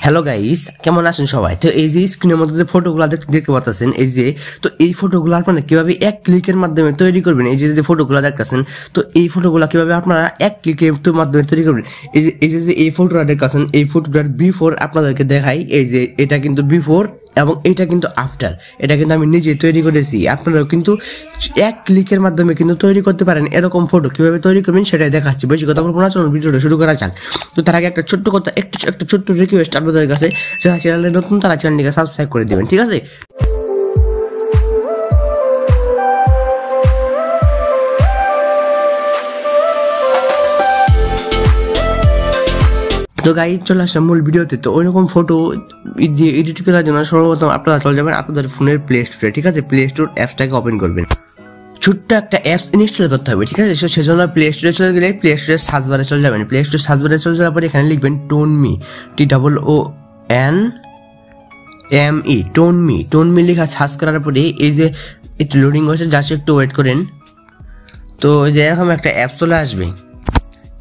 Hello guys, কেমন আছেন সবাই? তো এই যে স্ক্রিনের মধ্যে যে ফটোগুলো দেখতে পাচ্ছেন, এই যে তো এই ফটোগুলো আপনারা কিভাবে এক ক্লিকের মাধ্যমে তৈরি করবেন, এই যে ফটোগুলো দেখতেছেন, তো এই ফটোগুলো কিভাবে আপনারা এক ক্লিকের মাধ্যমে তৈরি করবেন। এই ফটোটা দেখতেছেন, এই ফটোটার বিফোর আপনাদেরকে দেখাই। এই যে এটা কিন্তু বিফোর এবং এটা কিন্তু আফটার, এটা কিন্তু আমি নিজে তৈরি করেছি। আপনারাও কিন্তু এক ক্লিকের মাধ্যমে কিন্তু তৈরি করতে পারেন এরকম ফটো। কিভাবে তৈরি করবেন সেটাই দেখাচ্ছি। বেশি কথা বলবো না, চলুন ভিডিওটা শুরু করা যাক। তো তার আগে একটা ছোট্ট কথা, একটা ছোট্ট রিকোয়েস্ট আপনাদের কাছে, যারা চ্যানেলে নতুন তারা চ্যানেলটিকে সাবস্ক্রাইব করে দিবেন, ঠিক আছে? তো গাইজ, চলে আসলাম মূল ভিডিওতে। তো ওইরকম ফটো দিয়ে এডিট করার জন্য সর্বপ্রথম আপনারা চলে যাবেন আপনাদের ফোনের প্লে স্টোরে, ঠিক আছে? প্লে স্টোর অ্যাপসটাকে ওপেন করবেন। ছোট্ট একটা অ্যাপস ইনস্টল করতে হবে, ঠিক আছে? সেজন্য প্লে স্টোরে চলে গেলে প্লে স্টোরের সার্চ বারে চলে যাবেন। প্লে স্টোর সার্চ বারে চলে যাওয়ার পরে এখানে লিখবেন টোনমি, TOONME, টোনমি লেখা সার্চ করার পরে এই যে একটু লোডিং হচ্ছে, জাস্ট একটু ওয়েট করেন। তো এই যে এরকম একটা অ্যাপ চলে আসবে।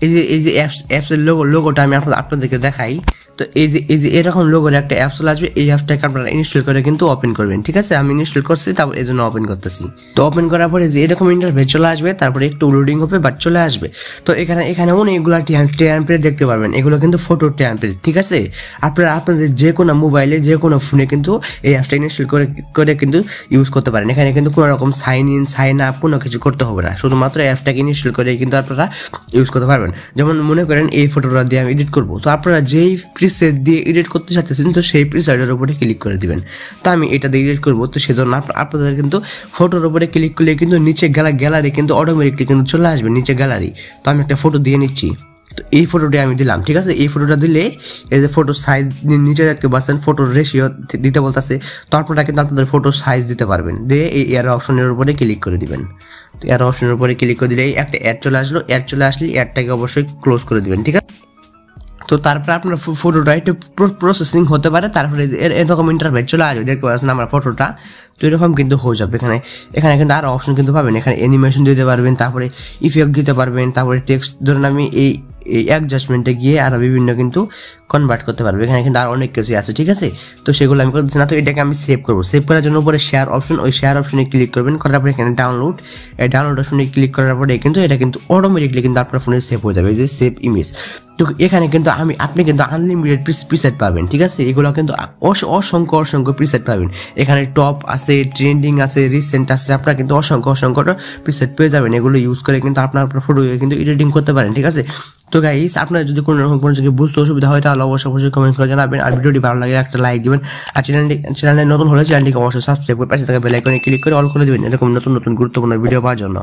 এই যে অ্যাপসের লোগোটা আমি আপনাদেরকে দেখাই। তো এই যে এরকম লোগোর একটা অ্যাপস চলে আসবে। এই অ্যাপসটাকে আপনারা ইনস্টল করে কিন্তু ওপেন করবেন, ঠিক আছে? আমি ইনস্টল করছি, তারপর এই জন্য ওপেন করতেছি। তো ওপেন করার পরে যে এরকম ইন্টারফেস চলে আসবে, তারপরে একটু লোডিং হবে বা চলে আসবে। তো এখানে অনেকগুলো টেমপ্লেট দেখতে পারবেন। এগুলো কিন্তু ফটো টেমপ্লেট, ঠিক আছে? আপনারা আপনাদের যে কোনো মোবাইলে যে কোনো ফোনে কিন্তু এই অ্যাপসটা ইনস্টল করে কিন্তু ইউজ করতে পারেন। এখানে কিন্তু কোনো রকম সাইন ইন সাইন আপ কোনো কিছু করতে হবে না, শুধুমাত্র অ্যাপসটাকে ইনস্টল করে কিন্তু আপনারা ইউজ করতে পারবেন। যেমন মনে করেন এই ফটোটা দিয়ে আমি এডিট করবো, তো আপনারা যেই প্রিসেট দিয়ে এডিট করতে চাচ্ছেন তো সেই প্রিসেটের উপরে ক্লিক করে দিবেন। তো আমি এটা দিয়ে এডিট করবো, তো সেজন্য আপনাদের কিন্তু ফটোর উপরে ক্লিক করলে কিন্তু নিচে গ্যালারি কিন্তু অটোমেটিকলি কিন্তু চলে আসবে, নিচে গ্যালারি। তো আমি একটা ফটো দিয়ে নিচ্ছি। তো এই ফটোটি আমি দিলাম, ঠিক আছে? এই ফটোটা দিলে এই যে ফটো সাইজ নিচে দেখতে পাচ্ছেন, ফটোর রেশিও দিতে বলতেছে। তো আপনারা কিন্তু আপনাদের ফটো সাইজ দিতে পারবেন, দিয়ে এই এর অপশনের উপরে ক্লিক করে দিবেন। তো এর অপশনের উপরে ক্লিক করে দিলে একটা অ্যাড চলে আসলো। অ্যাড চলে আসলে অ্যাডটাকে অবশ্যই ক্লোজ করে দিবেন, ঠিক আছে? তো তারপরে আপনার ফটোটা একটু প্রসেসিং হতে পারে, তারপরে এরকম ইন্টারফেস চলে আসবে, দেখতে পাচ্ছেন আমার ফটোটা। তো এরকম কিন্তু হয়ে যাবে। এখানে কিন্তু আরো অপশন কিন্তু পাবেন। এখানে অ্যানিমেশন দিতে পারবেন, তারপরে ইফেক্ট দিতে পারবেন, তারপরে টেক্সট ধরুন আমি এই অ্যাডজাস্টমেন্টে গিয়ে আরো বিভিন্ন কিন্তু কনভার্ট করতে পারবে। এখানে কিন্তু আরো অনেক কিছু আছে, ঠিক আছে? তো সেগুলো আমি করতেছি না। তো এটাকে আমি সেভ করবো। সেভ করার জন্য উপরে শেয়ার অপশন, ওই শেয়ার অপশনে ক্লিক করবেন। করার পরে এখানে ডাউনলোড, এই ডাউনলোড অপশনে ক্লিক করার পরে কিন্তু এটা কিন্তু অটোমেটিকলি কিন্তু আপনার ফোনে সেভ হয়ে যাবে, এই যে সেভ ইমেজ। তো এখানে কিন্তু আপনি কিন্তু আনলিমিটেড প্রিসেট পাবেন, ঠিক আছে? এগুলো কিন্তু অসংখ্য প্রিসেট পাবেন। এখানে টপ আছে, ট্রেন্ডিং আছে, রিসেন্ট আছে, আপনারা কিন্তু অসংখ্য প্রিসেট পেয়ে যাবেন। এগুলো ইউজ করে কিন্তু আপনার ফটো কিন্তু এডিটিং করতে পারেন, ঠিক আছে? তো গাইস, আপনারা যদি কোনো রকম কোনো জায়গায় বুঝতে অসুবিধা হয় তাহলে অবশ্যই কমেন্ট করে জানাবেন। আর ভিডিওটি ভালো লাগে একটা লাইক দিবেন। আর চ্যানেলে নতুন হলে চ্যানেলটিকে অবশ্যই সাবস্ক্রাইব করে পাশে থাকা বেল আইকনে ক্লিক করে অল করে দিবেন এরকম নতুন গুরুত্বপূর্ণ ভিডিও পাওয়ার জন্য।